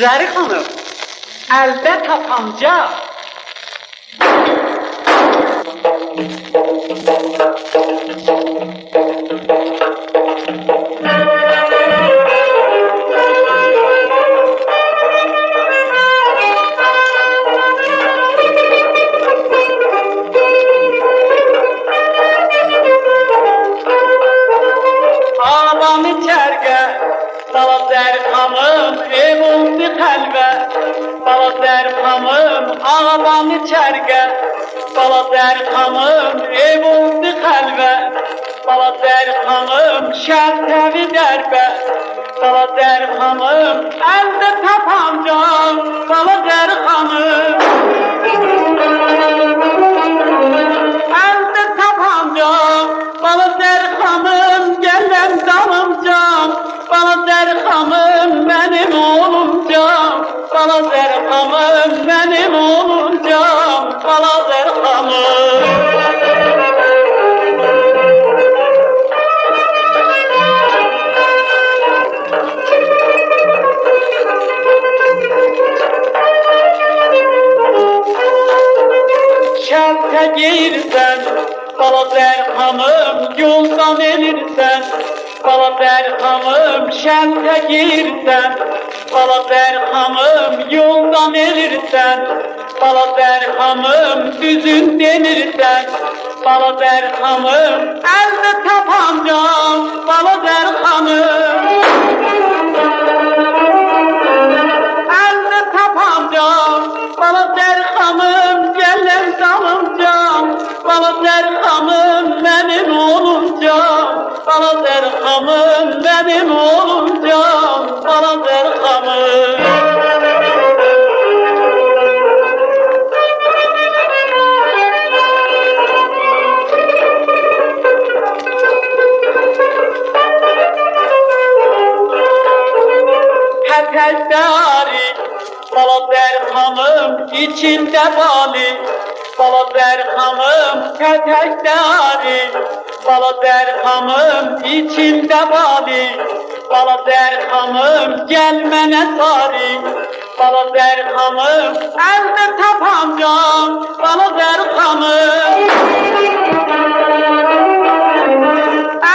Zəri xanım, əldə tapanca. Ağlam içərgə, bala Zəri xanım, ev oldu xəlvə. Bala Zəri xanım, ağlam içərgə, bala Zəri xanım, ev oldu xəlvə. Bala Zəri xanım, şəltəvi dərbə. Bala Zəri xanım, əldə tapancam, bala Zəri xanım. Əldə tapancam, bala Zəri xanım, gələm dalımcam. Bala Zəri xanım, mənim oğlumcam. Bala Zəri xanım, mənim oğlumcam. Bala Zəri xanım. Şəlte giyirsən, bala Zəri xanım, yoldan elirsən. Bala Zəri xanım, şəlte giyirsən, bala Zəri xanım, yoldan elirsən. Bala Zəri xanım, düzün demirsən. Bala Zəri xanım, əldə tapancam, bala Zəri xanım. Əldə tapancam, bala Zəri xanım, gələm dalımcam. Bala Zəri xanım, mənim oğlumcam. Bala Zəri xanım, mənim oğlumcam. Bala Zəri xanım. Həpəzdari, bala Zəri xanım, içində bali. Bala Zəri xanım, həpəzdari, bala Zəri xanım, içində bali. Bala Zəri xanım, gəl mənə sari. Bala Zəri xanım, əldə tapancam, bala Zəri xanım.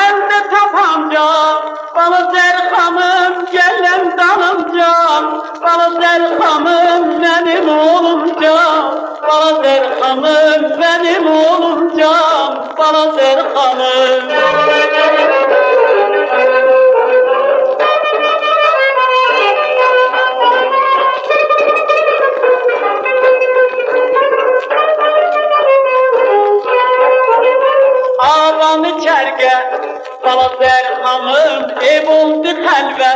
Əldə tapancam, bala Zəri xanım, gələm dalımcam. Bala Zəri xanım, mənim oğlumcam. Bala Zəri xanım, mənim oğlumcam. Bala Zəri xanım. Ağlam içərgə, bala Zəri xanım, ev oldu xəlvə.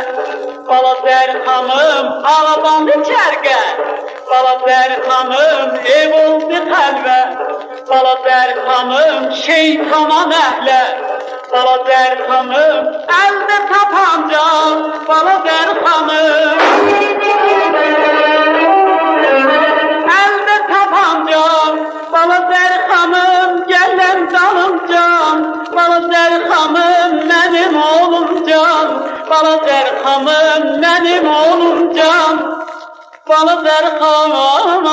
Bala Zəri xanım, ağlam içərgə, bala Zəri xanım, ev oldu xəlvə. Bala Zəri xanım, şeytana nəhlə. Bala Zəri xanım, əldə tapancam, bala Zəri xanım. Əldə tapancam, bala Zəri xanım, gələm dalımcam. Bala Zəri xanım, mənim oğlumcam. Bala Zəri xanım, mənim oğlumcam. Bala Zəri xanım.